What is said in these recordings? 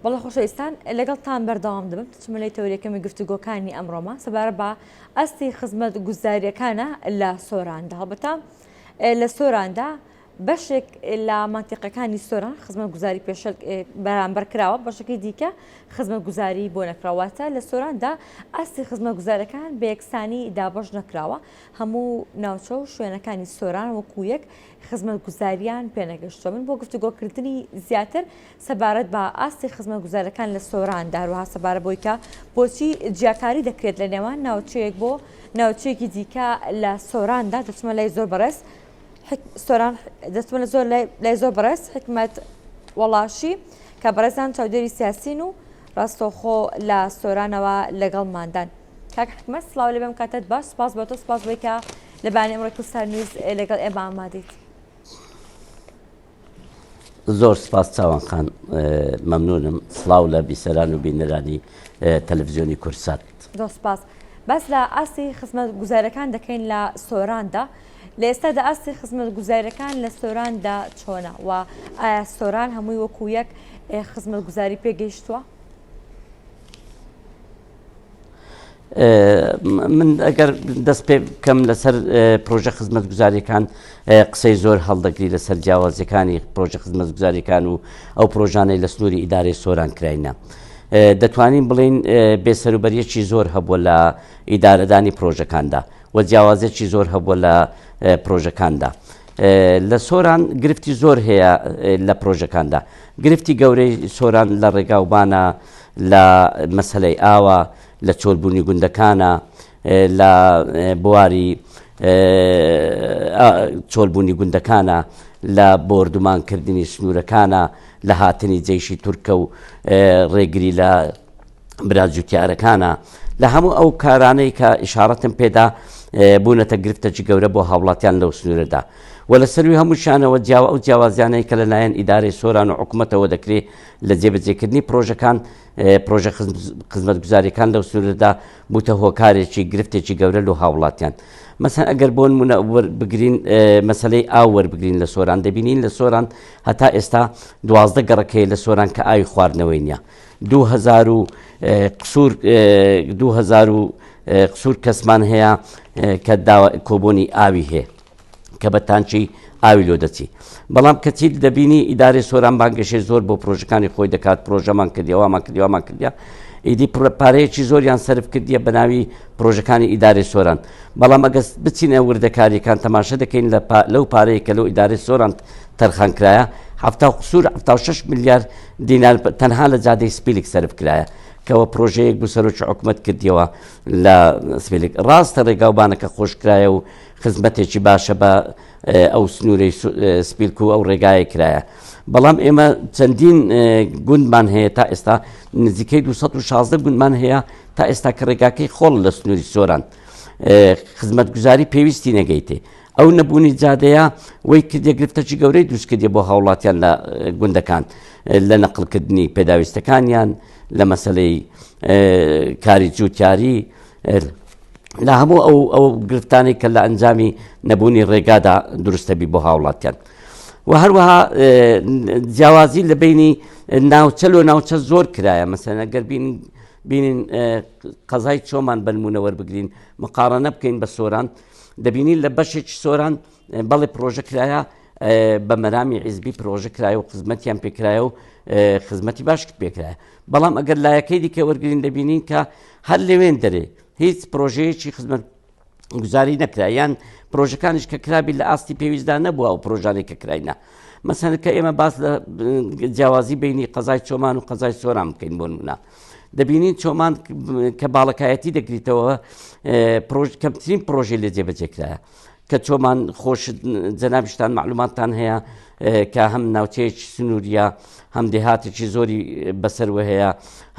والله خۆشەویستان لەگەڵتان بەردەوام دەبم چمەلەی تەورێکەمی گفتوگۆکانی ئەمڕۆمە سەبارەت بە ئەستی خزمەت گوزاریەکانە لە سۆراندا هەڵبەتە لە سۆراندا بەشێک لە مانتیقەکانی سۆران خزمەت گوزاری پێشەل بەرامبەر کراوە بەشێکی دیکە خزمەت گوزاری بۆ نەکراواتە لە سۆراندا ئەستی خزمەت گوزارەکان بە یەکسانی دابەش نەکراوە هەموو ناوچە و شوێنەکانی سۆران وەکو یەک خزمەت گوزاریان پێنەگەشتووە من بۆ گفتوگۆکردنی زیاتر سەبارەت بە ئاستی خزمەت گوزارەکان لە سۆران داروها سەبارە بۆی کە بۆچی جیاکاری دەکرێت لە نێوان ناوچەیەک بۆ ناوچەیەکی دیکە لە سۆراندا دەچمە لای زۆر بەڕێز سۆران دەچمە زۆر لای زۆر بەڕێز حکمەت وەڵاشی کە بەڕێزان چاودێری سیاسین و ڕاستەوخۆ لە سۆرانەوە لەگەڵماندان کاک حکمەت سڵاو لێ بێم کاتت باش سپاس بۆ تۆ سپاس بۆی کە لە بانەی ئەمڕۆی کوردستان نیوز لەگەڵ ئێمە ئامادەیت زۆر سپاس چاوان خان مەمنونم سڵاو لە بیسەران و بینەرانی تەلەڤیزیۆنی کورسات زۆر سپاس باس لە ئاستی خزمەت گوزارەکان دەکەین لە سۆراندا لە ئێستادا ئاستی خزمەت گوزاریەکان لە سۆراندا چۆنە و ئایا سۆران هەمووی وەکو یەک خزمەت گوزاری پێگەیشتووە؟ من ئەگەر دەست پێ بکەم لەسەر پرۆژە خزمەت گوزاریەکان قسەی زۆر هەڵدەگری لەسەر جیاوازیەکانی پرۆژە خزمەت گوزاریەکان و ئەو پرۆژانەی لە سنووری ئیدارەی سۆران کراینە دەتوانین بڵین بێسەروبەریەکی زۆر هەبووە لە ئیدارەدانی پرۆژەکاندا و جیاوازێکی زۆر هەبووە لە پرۆژەکاندا لە سۆران گرفتی زۆر هەیە لە پرۆژەکاندا گرفتی گەورەی سۆران لە ڕێگاوبانە لە مەسەلەی ئاوە لە چۆلبوونی گوندەکانە لە بواری چۆلبوونی گوندەکانە لە بۆردومانکردنی سنوورەکانە لە هاتنی جەیشی تورکە و ڕێگری لە براجوتیارەکانە لە هەموو ئەو کارانەی کە ئیشارەتم پێدا بوونەتە گرفتەی گەورە بۆ هاوڵاتیان لەو سنوورەدا و لە سەروی هەمووشانەوە ئەو جیاوازیانەی کە لەلایەن ئیدارەی سۆران و حکوومەتەوە دەکرێت لە جێبەجێکردنی پرۆژەکان پرۆژە خزمەت گوزاریەکان لەو سنوورەدا بووتە هۆکارێکی گرفتێکی گەورە لە هاوڵاتیان مەسەن ئەگەر بۆ نمونە بگرین مەسەلەی ئاو وەربگرین لە سۆران دەبینین لە سۆران هەتا ئێستا 12 گەڕەکەی لە سۆران کە ئاوی خواردنەوەی نییە 2000 قسوور کەسمان هەیە کە کۆبوونی ئاوی هەیە کە بە تانچی ئاوی لۆ دەچی بەڵام کەچی دەبینی ئیدارەی سۆران بانگەشەی زۆر بۆ پرۆژەکانی خۆی دەکات پرۆژەمان کردیەوەمان کردیە ئیدی پارەیەکی زۆریان سەرف کردیە بە ناوی پرۆژەکانی ئیدارەی سۆران بەڵام ئەگەر بچینە وردەکاریەکان تەماشە دەکەین لەو پارەیە کە لەو ئیدارەی سۆران تەرخانکرایە 76 میلیارد دینار تەنها لە جادەی سپیلک سەرف کرایە کەەوە پرۆژەیەک بوو سەرۆکی حکوومەت کردیەوە لە سپیلک ڕاستە ڕێگاوبانەکە خۆشکرایە و خزمەتێکی باشە بە ئەو سنوورەی سپیلک و ئەو ڕێگایە کرایە بەڵام ئێمە چەندین گوندمان هەیە تا ئێستا نزیکەی 216 گوندمان هەیە تا ئێستا کە ڕێگاکەی خۆڵ لە سنووری سۆران خزمەت گوزاری پێویستی نەگەیتێ ئەو نەبوونی جادەیە وەی کردێ گرفتەی گەورەی دروست کردێ بۆ هاوڵاتیان لە گوندەکان لە نەقلکردنی پێداویستەکانیان لە مەسەلەی کاری جووتیاری لە هەموو ئەو گرفتانی کە لە ئەنجامی نەبوونی ڕێگادا دروستەبی بۆ هاوڵاتیان و هەروەها جیاوازی لە بینی ناوچە لۆ ناوچە زۆر کرایە مەسەن ئەگەر بینین قەزای چۆمان بنمونە وەربگرین مقارنە بکەین بە سۆران دەبینین لە بەشێکی سۆران بەڵێ پرۆژە کرایە بە مەرامی حیزبی پرۆژە کرایە و خزمەتیان پێکرایە و خزمەتی باش پێکرایە بەڵام ئەگەر لایەکەی دیکە وەرگرین دەبینین کە هەر لەوێن دەرێ هیچ پرۆژەیەکی خزمەت گوزاری نەکرا یان پرۆژەکانیش کە کرابی لە ئاستی پێویستدا نەبووە و پرۆژانێک کە کراینە مەسەن کە ئێمە باس لە جیاوازی بینی قەزای چۆمان و قەزای سۆران بکەین بۆ نمونە دەبینین چۆمان کە باڵەکایەتی دەگریتەوە کەمترین پرۆژەی لە جێبەجێکرایە کە چۆمان خۆش جەنابشتان معلوماتتان هەیە کە هەم ناوچەیەکی سنووریە هەم دێهاتێکی زۆری بەسەروە هەیە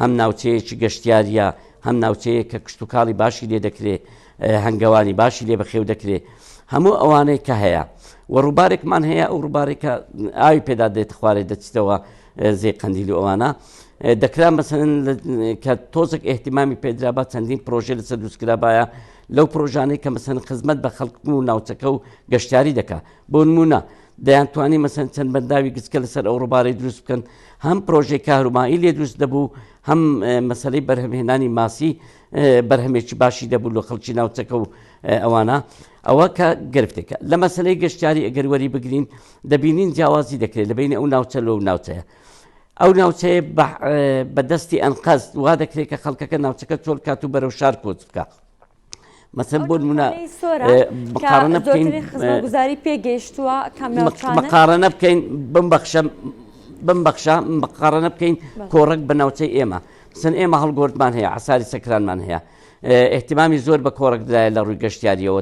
هەم ناوچەیەکی گەشتیاریە هەم ناوچەیە کە کشتتوکاڵی باشی لێ دەکرێت هەنگەوانی باشی لێ بەخێو دەکرێت هەموو ئەوانەی کە هەیە و ڕووبارێکمان هەیە ئەو ڕووبارێکە ئاوی پێدا دێت خوارێ دەچیتەوە زێ قەندیل و ئەوانە دەکرا مەسەن کە تۆزێک ئێحتیمامی پێدرابە چەندین پرۆژێ لەسەر دروستکرابایە لەو پرۆژانەی کە مەسەن خزمەت بە خەڵک و ناوچەکە و گەشتیاری دەکات بۆ نمونە دەیانتوانی مەسەن چەند بەنداوی گچکە لەسەر ئەو ڕووبارەی دروست بکەن هەم پرۆژەی کارومایی لێ دروست دەبوو هەم مەسلەی بەرهەمهێنانی ماسی بەرهەمێکی باشی دەبوو لە خەڵکی ناوچەکە و ئەوانە ئەوە کە گرفتێکە لە مەسلەی گەشتیاری ئەگەر وەری بگرین دەبینین جیاوازی دەکرێت لە بینی ئەو ناوچە لەو ناوچەیە ئەو ناوچەیە بەدەستی ئەنقەز وا دەکرێت کە خەڵکەکە ناوچەکە چۆڵ کات و بەرەو شار کۆچ بکە مثلا بۆ نمونە مقارنە بکەین خزمەتگوزاری پێگەیشتووە مقارنە بکەین بمبەخشە مقارنە بکەین کۆڕک بە ناوچەی ئێمە سن ئێمە هەڵگۆردمان هەیە عساری سەکرانمان هەیە احتیمامی زۆر بە کۆڕکدرایە لە ڕووی گەشتیاریەوە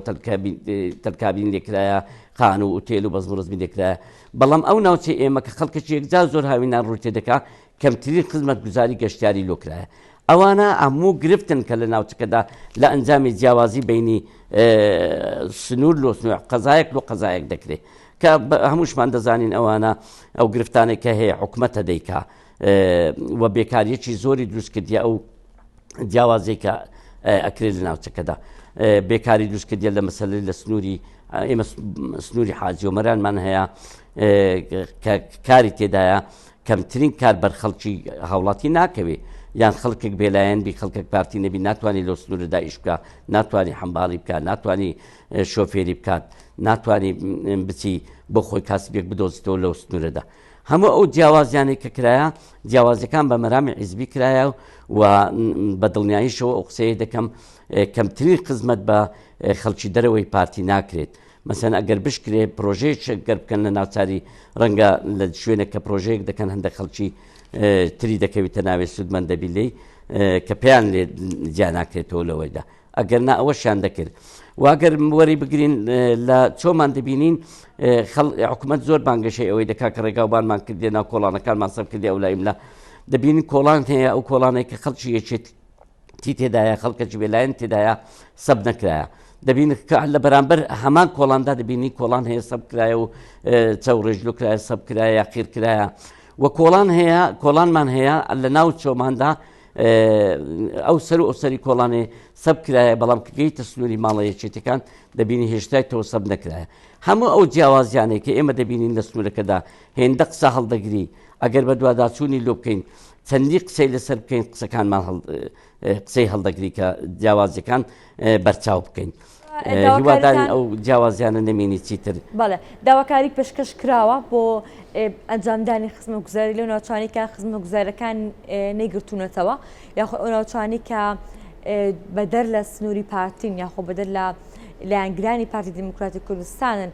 تەلکابین لێکرایە خان و ئوتێل و بەزمڕزمی لێکرایە بەڵام ئەو ناوچەی ئێمە کە خەڵکەی یەکجار زۆر هاوینان ڕووی تێدەکا کەمترین خزمەتگوزاری گەشتیاری لۆکرایە ئەوانە هەموو گرفتن کە لە ناوچەکەدا لە ئەنجامی جیاوازی بینی سنوور لۆ سنوور قەزایەک لۆ قەزایەک دەکرێت کە هەمووشمان دەزانین ئەوانە ئەو گرفتانێک کە هەیە حکومەتە دەیکا و بێکاریەکی زۆری دروست کردیە ئەو جیاوازەی کە ئەکرێت لە ناوچەکەدا بێکاری دروست کردیە لە مەسەلەی لە سنووری ئێمە سنووری حاجی و مەرانمان هەیە کە کاری تێدایە کەمترین کار بەر خەڵکی هاوڵاتی ناکەوێت یان خەڵکێک بێلایەن بی خەڵکێک پارتی نەبی ناتوانانی لەو سنوورەدا ئیش بکە ناتوانانی حەمباڵی بکات ناتوانانی شۆفێری بکات ناتوانانی بچی بۆ خۆی کاسبێک بدۆزیتەوە لەو سنوورەدا هەموو ئەو جیاوازیانەی کە کرایە جیاوازەکان بە مەرامی حیزبی کرایە و بە دڵنیاییشەوە ئەو قسەیە دەکەم کەمترین خزمەت بە خەڵکی دەرەوەی پارتی ناکرێت مەسەن ئەگەر بشکرێ پرۆژەیەک گەر بکەن لە ناوچاری ڕەنگە لە شوێنە کە پرۆژەیەک دەکەن هەندێک خەڵکی تری دەکەویتە ناوێت سوودمەندە بیلەی کە پێیان لێ جیا ناکرێتەوە لەوەیدا ئەگەر نا ئەوەشیان دەکرد واگەر وەری بگرین لە چۆمان دەبینین حکوومەت زۆر بانگەشەی ئەوەی دەکا کە ڕێگاوبانمان کردێ ناو کۆڵانەکانمان سەر کردی ئەو لایملا دەبینین کۆڵان هەیە ئەو کۆڵانێک کە خەڵکی یەکێتی تێدایە خەڵکەی بێلایەن تێدایە سەب نەکرایە دەبین لە بەرامبەر هەمان کۆڵاندا دەبینی کۆڵان هەیە سەب کرایە و چەو ڕێژلو کرایە سەب کرایە یا قیر کرایە و کۆڵان هەیە کۆڵانمان هەیە لە ناو چۆماندا ئەو سەر و ئەو سەری کۆڵانێ سەب کرایە بەڵام کەگەیتە سنووری ماڵە یەکێتەکان دەبینی هێشتایەوە سەب نەکرایە هەموو ئەو جیاوازیانێک کە ئێمە دەبینین لە سنوورەکەدا هێندە قسە هەڵدەگری ئەگەر بە دوواداچوونی لۆ بکەین چەندی قسەی لەسەر بکەین قسەکانمان قسەی هەڵدەگری کە جیاوازەکان بەرچاو بکەین هیوادارین ئەو جیاوازیانە نەمێنی چیتر بەڵێ داواکاری پێشکەش کراوە بۆ ئەنجامدانی خزمەتگوزاری لەو ناوچانی کە خزمەتگوزاریەکان نەیگرتوونەتەوە یاخۆ ئەو ناوچانی کە بەدەر لە سنووری پارتین یاخۆ بەدەر لە لایەنگرانی پارتی دیموکراتی کوردستانن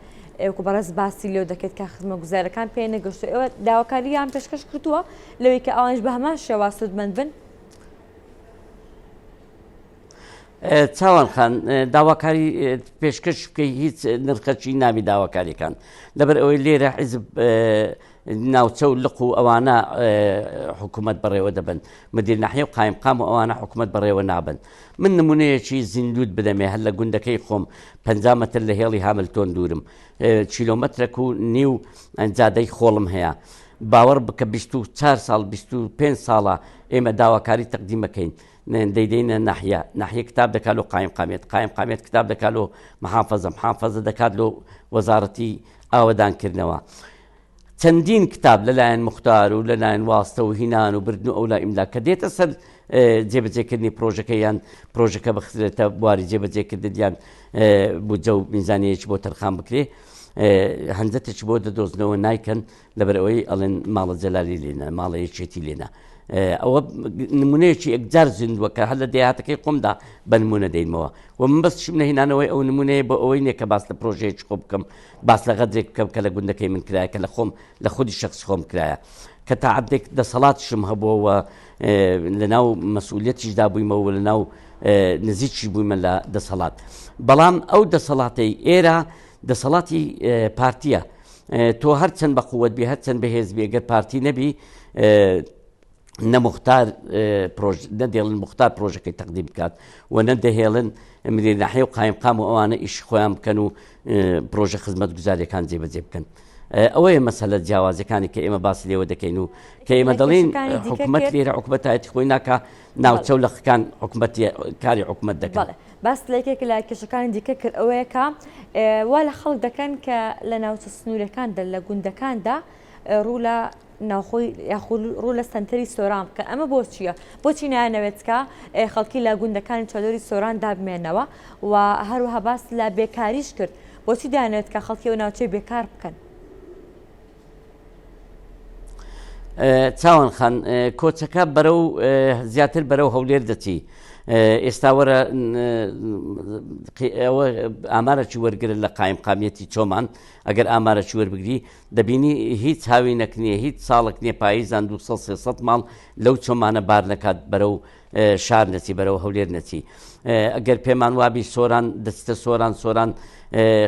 وەکو بەڕێز باسی لێو دەکرێت کە خزمەتگوزارەکان پێ نەگەشتو ئێوە داواکارییان پێشکەش کردووە لەوەی کە ئەوانش بە هەمان شێوە سودمەند بن چاوان خان داواکاری پێشکەش بکەی هیچ نرخەچی ناوی داواکاریەکان لەبەر ئەوەی لێرە حیزب ناوچە و لق و ئەوانە حکوومەت بەڕێوە دەبن مدیر ناحیە و قایمقام و ئەوانە حکوومەت بەڕێوە نابن من نمونەیەکی زیندود بدەمێ هەر لە گوندەکەی خۆم 50 مەتر لە هێڵی هاملتۆن دوورم کیلۆمەترێک و نیو جادەی خۆڵم هەیە باوەڕ بکە 24 ساڵ 25 ساڵە ئێمە داواکاری تەقدیمەکەین دەیدەینە ناحیە کتاب دەکات لە قایمقامێت کتاب دەکات لە محافەزە دەکات لە وەزارەتی ئاوەدانکردنەوە چەندین کتاب لەلایەن مختار و لەلایەن واستە و هینان و بردن و ئەولا ئیملا کە دێتە سەر جێبەجێکردنی پرۆژەکە یان پرۆژەکە بخرێتە بواری جێبەجێکردنیان بودجە و میزانەیەکی بۆ تەرخان بکرێ هەنجەتێکی بۆ دەدۆزنەوە نایکەن لەبەرەوەی ئەڵێن ماڵە جەلالی لێنە ماڵە یەکێتی لێنە ئەوە نمونەیەکی ئەکجار زیندووە کە هەر لە دەیاتەکەی خۆمدا بە نمونە دەینەوە و من بەستشم نەهێنانەوەی ئەو نمونەیە بۆ ئەوەی نییە کە باس لە پرۆژەیەکی خۆ بکەم باس لە غەدرێک بکەم کە لە گوندەکەی من کرایە کە لە خۆم لە خودی شخص خۆم کرایە کە تاعەدێک دەسەڵاتشم هەبووە لە ناو مەسئولیەتیشدا بوویمەوە لە ناو نزیکی بوویمە لە دەسەڵات بەڵام ئەو دەسەڵاتی ئێرە دەسەڵاتی پارتیە تۆ هەرچەند بە قووەت بی هەرچەند بەهێز بی ئەگەر پارتی نەبی نەمختار نەدێڵن مختار پرۆژەکەی تەقدیم بکات و نەدەهێڵن مدیر ناحیە و قایمقام و ئەوانە ئیش خۆیان بکەن و پرۆژە خزمەتگوزاریەکان جێبەجێ بکەن ئەوەیە مەسەلە جیاوازەکانی کە ئێمە باسی لێوە دەکەین و کە ئێمە دەڵێن حکوومەت لێرە حکوومەتایەتی خۆی ناکە ناوچە و لەخەکان حکوومەتی کاری حکوومەت دەکەن باس لەیەکێک لە کێشەکانی دیکە کرد ئەوەیە کە وا لە خەڵک دەکەن کە لە ناوچە سنوورەکاندا لە گوندەکاندا ڕوو لە ناوخۆی یاخود ڕوو لە سنتەری سۆران بکە ئەمە بۆ چییە؟ بۆچی نایانەوێتکە خەڵکی لە گوندەکانی چادۆری سۆران دابمێنەوە و هەروەها باس لە بێکاریش کرد بۆچی دایانەوێت کە خەڵکی و ناوچەی بێکار بکەن؟ چاوان خان کۆچەکە بەرەو زیاتر بەرەو هەولێر دەچی ئێستا وەرە ئەوە ئامارەی وەرگرن لە قایمقامیەتی چۆمان ئەگەر ئامارەی وەربگری دەبینی هیچ هاوینەک نییە هیچ ساڵک نییە پاییزان 200 ماڵ لەو چۆمانە بار نەکات بەرەو شار نەچی بەرەو هەولێر نەچی ئەگەر پێمان وابی سۆران دەستە سۆران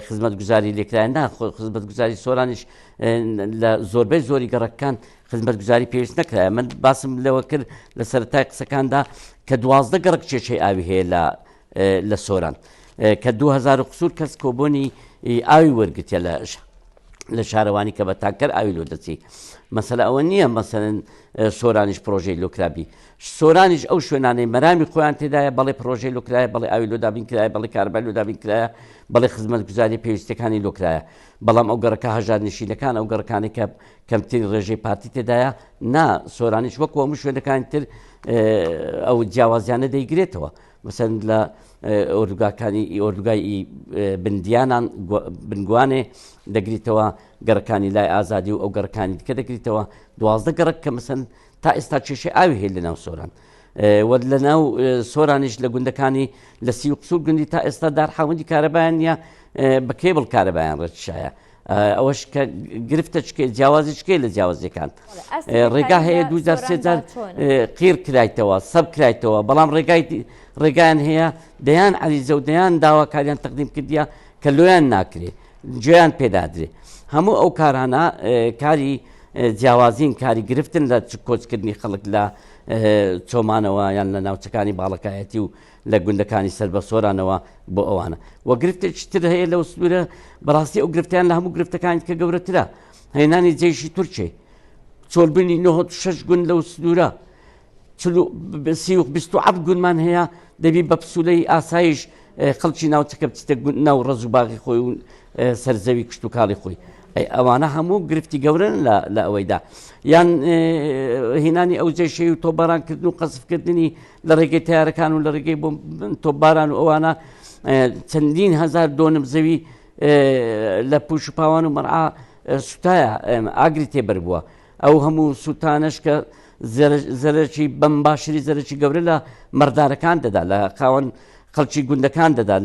خزمەت گوزاری لێکرایە ناخۆ خزمەت گوزاری سۆرانیش لە زۆربەی زۆری گەڕەکان خزمەت گوزاری پێویست نەکرایە من باسم لەوە کرد لە سەرەتای قسەکاندا کە 12 گەڕک کێشەی ئاوی هەیە لە سۆران کە 2000 قسوور کەس کۆبوونی ئاوی وەرگتە لە شارەوانی کە بە تاکەر ئاوی لۆ دەچی مەسەلە ئەوە نییە مەسەرن سۆرانیش پرۆژەی لۆکرابی سۆرانیش ئەو شوێنانەی مەرامی خۆیان تێدایە بەڵێ پرۆژەی لۆکرایە بەڵێ ئاوی لۆدابین کرایە بەڵێ کاربای لۆدابین کرایە بەڵێ خزمەت گوزاری پێویستەکانی لۆکرایە بەڵام ئەو گەڕەکە هەژار نشینەکان ئەو گەڕەکانی کە کەمترین ڕێژەی پارتی تێدایە نا سۆرانیش وەکو هەموو شوێنەکانی تر ئەو جیاوازیانە دەیگرێتەوە مەسەن لە ئۆردوگای بندیانان بنگوانێ دەگریتەوە گەڕەکانی لای ئازادی و ئەو گەڕەکانی دیکە دەگریتەوە 12 گەڕک کە مەسەن تا ئێستا کێشەی ئاوی هەیە لە ناو سۆران وە لە ناو سۆرانیش لە گوندەکانی لە 30 قسوور گوندی تا ئێستا دارحاوەندی کارەبایان نیە بە کێبڵ کارەبایان ڕەتشایە ئەوەش کە گرفتە جیاوازی چکێ لە جیاوازیەکان ڕێگا هەیە 2003 قیر کرایتەوە سەب کرایتەوە بەڵام ڕێگایان هەیە دەیان عەریزە و دەیان داواکاریان تەقدیم کردیە کە لۆیان ناکرێ گوێیان پێدادرێ هەموو ئەو کارانە کاری جیاوازین کاری گرفتن لە کۆچکردنی خەڵک لە چۆمانەوە یان لە ناوچەکانی باڵەکایەتی و لە گوندەکانی سەر بە سۆرانەوە بۆ ئەوانە وە گرفتێکی تر هەیە لەو سنوورە بەڕاستی ئەو گرفتیان لە هەموو گرفتەکانی کە گەورەترە هێنانی جێیشی تورکێ چۆلبنی 96 گوند لەو سنوورە 27 گوندمان هەیە دەبی بە پسوولەی ئاسایش خەڵکی ناوچەکە بچیتە ناو ڕز و باغی خۆی و سەرزەوی کشت و کاڵی خۆی ئەوانە هەموو گرفتی گەورن لە ئەوەیدا یان هێنانی ئەو جێشەی و تۆبارانکردن و قەسفکردنی لە ڕێگەی تیارەکان و لە ڕێگەی بۆ تۆباران و ئەوانە چەندین هەزار دۆنم زەوی لە پوش و پاوان و مەرعا سوتایە ئاگری تێبەر بووە ئەو هەموو سوتانش کە زەرەکی بەم باشری زەرەکی گەورە لە مەردارەکان دەدا لە خاوەن خەڵکی گوندەکان دەدا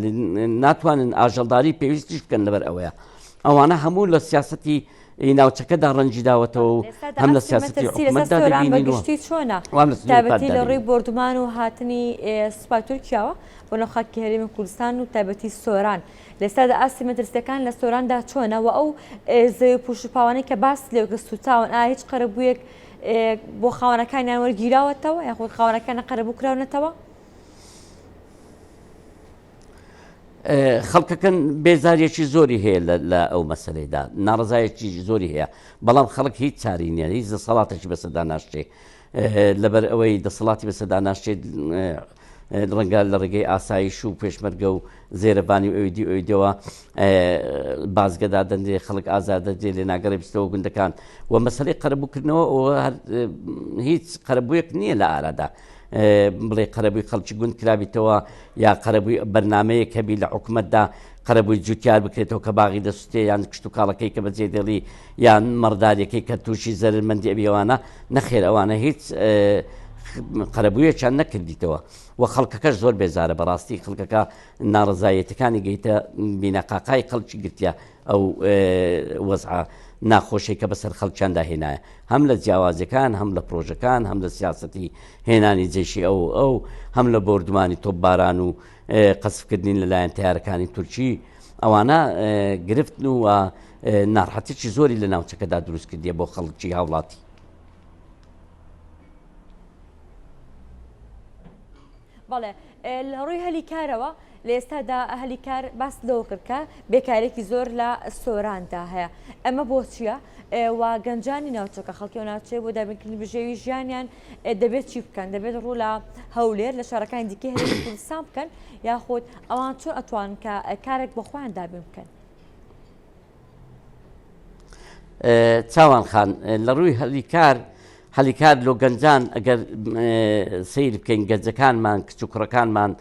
ناتوانن ئاژەڵداری پێویستیش بکەن لەبەر ئەوەیە ئەوانە هەموو لە سیاسەتی ناوچەکەدا ڕەنجی داوەتەوە و هەم لە سیاسەتی حکوومەتدا دەبینیوەگەشتی چۆنە تایبەتی لە ڕێی بردومان و هاتنی سوپای تورکیاوە بۆ نەخاکی هەرێمی کوردستان و تایبەتی سۆران لێستادا ئاستی مەترسیەکان لە سۆراندا چۆنە و ئەو زەوی پوشپاوانەی کە باس لێوەکە سوتاون ئایا هیچ قەرەبوویەک بۆ خاوەنەکانیان وەرگیراوەتەوە یاخود خاوەنەکان قەرەبوو کراونەتەوە خەڵکەکەن بێزاریەکی زۆری هەیە لە ئەو مەسەلەیدا ناڕزایەکی زۆری هەیە بەڵام خەڵک هیچ چاری نییە هیچ دەسەڵاتێکی بەسەدا ناشتێ لەبەر ئەوەی دەسەڵاتی بەسەدا ناشتێت ڕەنگە لە ڕێگەی ئاسایش و پێشمەرگە و زێرەبانی ئەویدەوە بازگەدا دەندێ خەڵک ئازادەجێ لێ ناگەڕێ بستەوە گوندەکان و مەسەلەی قەرەبووکردنەوە هیچ قەرەبوویەک نییە لە ئارادا بڵێ قەرەبووی خەڵکی گوند کرابیتەوە یا قەرەبووی بەرنمەیە کەبی لە حکوومەتدا قەرەبووی جوتیار بکرێتەوە کە باغی دەسووتێ یان کشت و کاڵەکەی کە بەجێ دێڵی یان مەڕدارێکی کە تووشی زەرمەندی ئەبیەوانە نەخێر ئەوانە هیچ قەرەبوویەکیان نەکردیتەوە و خەڵکەکەش زۆر بێزارە بەڕاستی خەڵکەکە ناڕزایەتەکانی گەیتە بینەقاقای خەڵکی گرتیا ئەو وەزعە ناخۆشی کە بەسەر خەڵکیاندا هێنایە هەم لە جیاوازەکان هەم لە پرۆژەکان هەم لە سیاسەتی هێنانی جێشی ئەو هەم لە بردومانی تۆپباران و قەسفکردنی لەلایەن تیارەکانی تورکی ئەوانە گرفتن و ناڕەحەتێکی زۆری لە ناوچەکەدا دروست کردیە بۆ خەڵکی هاوڵاتی بەڵێ لە ڕووی هەلیکارەوە لە ئێستادا هەلیکار باس لەوە کردکە بێکارێکی زۆر لە سۆراندا هەیە ئەمە بۆ چییە؟ و گەنجانی ناوچەکە خەڵکی و ناوچەیە بۆ دابینکردنی بژێوی ژیانیان دەبێت چی بکەن دەبێت ڕوو لە هەولێر لە شارەکانی دیکەی هەرێمی کوردستان بکەن یاخود ئەوان چۆن ئەتوانن کە کارێک بۆ خۆیان دابین بکەن چاوان خان لە ڕووی هەلیکار لۆ گەنجان ئەگەر سیر بکەین گەنجەکانمان کچ و کوڕەکانمان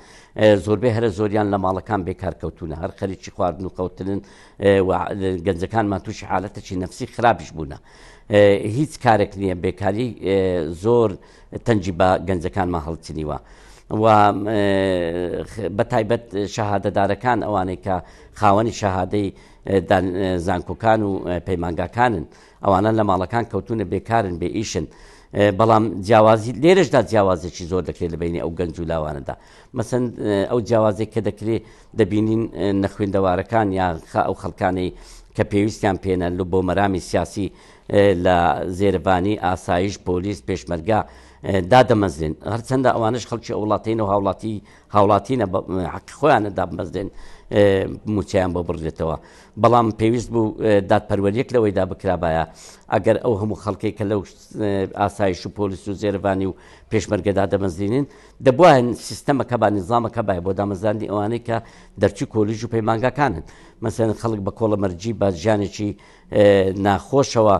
زۆربەی هەرە زۆریان لە ماڵەکان بێکار کەوتونە هەر خەریکی خواردن و قەوتنن گەنجەکانمان تووشی حالەتەکی نەفسی خراپیش بوونە هیچ کارێک نییە بێکاری زۆر تەنجی بە گەنجەکانمان هەڵچنیوە و بەتایبەت شەهادەدارەکان ئەوانەی کە خاوەنی شەهادەی زانکۆکان و پەیمانگاکانن ئەوانە لە ماڵەکان کەوتونە بێکارن بێ ئیشن بەڵام جیاوازی لێرەشدا جیاوازێکی زۆر دەکرێت لە بینی ئەو گەنج و لاوانەدا مەسەن ئەو جیاوازێک کە دەکرێت دەبینین نەخوێندەوارەکان یا ئەو خەڵکانەی کە پێویستیان پێێنە لە بۆ مەرامی سیاسی لە زێربانی ئاسایش پۆلیس پێشمەرگا دادەمەزێن هەرچەندە ئەوانش خەڵکی وڵاتین و هاوڵاتینە حەق خۆیانە دابمەزێن موچیان بۆ بڕێتەوە بەڵام پێویست بوو دادپەروەریەک لەوەیدا بکرابایە ئەگەر ئەو هەموو خەڵکی کە لەو ئاسایش و پۆلیس و زێربانی و پێشمەرگەدا دەمەزێنن دەبواە سیستەمەکە با نیزامەکە بای بۆ دامەزاندی ئەوانەی کە دەرچی کۆلیژ و پەیمانگاکانن مەسەن خەڵک بە کۆڵەمەرجی بە ژیانێکی ناخۆشەوە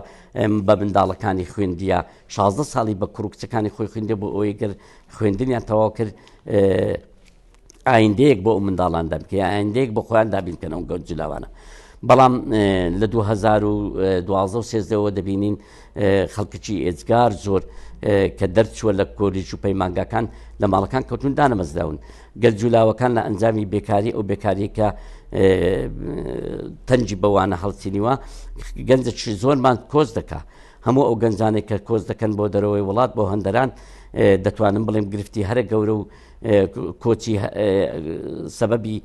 بە منداڵەکانی خوێندیە 16 ساڵی بە کوڕکچەکانی خۆی خوێندێ بۆ ئەوەی گەر خوێندنیان تەواو کرد ئایندەیەک بۆ ئەو منداڵان دەبکە ئایندەیەک بۆ خۆیان دابینکەنەوە گەوت جلاوانە بەڵام لە 2012 دەبینین خەڵکیی ئێجگار زۆر کە دەرچووە لە کۆلیژ و پەیمانگاکان لە ماڵەکان کەوتون دانەمەزراون گەلجولاوەکان لە ئەنجامی بێکاری ئەو بێکاری کە تەنجی بەوانە هەڵچینیوە گەنجێکی زۆرمان کۆز دەکا هەموو ئەو گەنجانێک کە کۆز دەکەن بۆ دەرەوەی وڵات بۆ هەندەران دەتوانم بڵێم گرفتی هەرە گەورە و کۆچی سەبەبی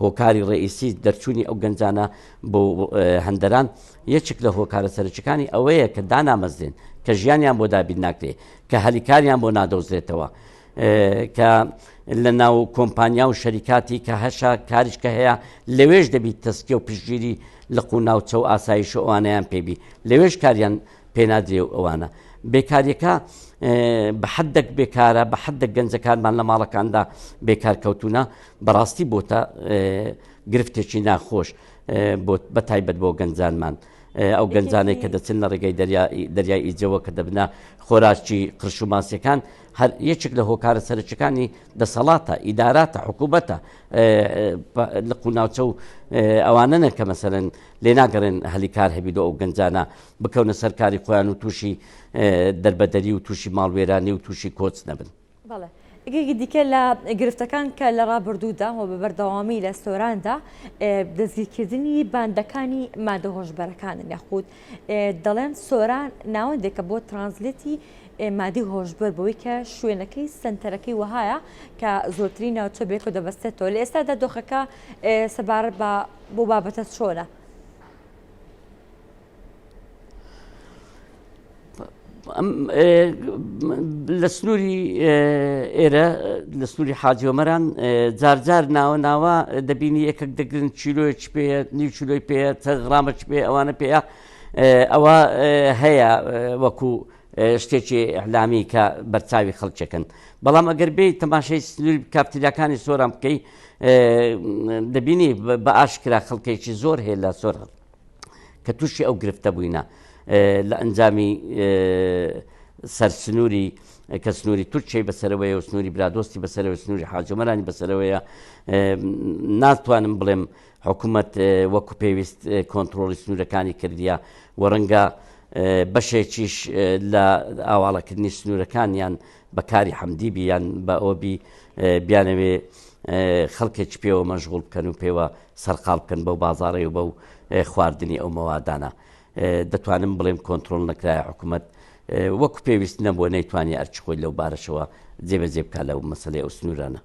هۆکاری ڕئیسی دەرچوونی ئەو گەنجانە بۆ هەندەران یەکێک لە هۆکارە سەرچەکانی ئەوەیە کە دانامەزێن کە ژیانیان بۆ دابین ناکرێت کە هەلیکاریان بۆ نادۆزرێتەوە کە لە ناو کۆمپانیا و شەریکاتی کە هەشا کاریش کە هەیە لەوێش دەبیت تەسکیە و پشتگیری لە قوناوچە و ئاسایش و ئەوانەیان پێبی لەوێش کاریان پێنادرێ و ئەوانە بێکاریەکە بە حدێک بێکارە بە حدێک گەنجەکانمان لە ماڵەکاندا بێکار کەوتونە بەڕاستی بۆتە گرفتێکی ناخۆش بەتایبەت بۆ گەنجانمان ئەو گەنجانەی کە دەچن لە ڕێگەی دەریای ئیجەوە کە دەبنە خۆراکی قرش و ماسیەکان هەر یەکێک لە هۆکارە سەرچەکانی دەسەڵاتە ئیداراتە حکوومەتە لە قوناوچە و ئەوانەنە کە مەسەرەن لێ ناگەڕێن هەلیکار هەبیدۆ ئەو گەنجانە بکەونە سەرکاری خۆیان و تووشی دەربەدەری و تووشی ماڵوێرانی و تووشی کۆچ نەبن. یەکێکی دیکە لە گرفتەکان کە لە ڕابردوودا و بە بەردەوامی لە سۆراندا دەستگیرکردنی باندەکانی مادە هۆشبەرەکانن یاخود دەڵێن سۆران ناوەندێکە بۆ ترانزلێتی مادی هۆشبەر بەوەی کە شوێنەکەی سنتەرەکەی وهایە کە زۆرترین ناوچە بێک و دەبەستێتەوە لە ئێستادا دۆخەکە سەبارەت بۆ بابەتە چۆنە؟ لە سنووری ئێرە لە سنووری حاجۆمەران جارجار ناوە دەبینی یەکێک دەگرن چیلۆیەک پێە نیو چیلۆی پێە غرامەش پێ ئەوانە پێەیە ئەوە هەیە وەکو شتێکی ئەعلامی کە بەرچاوی خەڵکێکن بەڵام ئەگەر بێ تەماشای سنووری کافتریاکانی سۆران بکەی دەبینی بە ئاشکرا خەڵکێکی زۆر هەیە لە سۆر کە تووشی ئەو گرفتە بووینە لە ئەنجامی سەرسنووری کە سنووری تورکیای بەسەرەوەیە و سنووری برادۆستی بەسەرەوە سنووری حاجۆمەرانی بەسەرەوەیە ناتوانم بڵێم حکوومەت وەکو پێویست کۆنتترۆلی سنوورەکانی کردیە و ڕەنگە بەشێکیش لە ئاواڵەکردنی سنوورەکانیان بەکاری حەمدی بیان بە ئەوبی بیانەوێ خەڵکێک پێوە مەشغوڵ بکەن و پێوە سەرقاڵ بکەن بەو بازاڕی و بەو خواردنی ئەو مەوادانە دەتوانم بڵێم کۆنتترۆل نەکرایە حکوومەت وەکو پێویست نەبووە نەیتوانانی ئەرچ خۆی لەو بارەشەوە جێبەجێ بکات لەو مەسەلەی ئەو سنوورانە.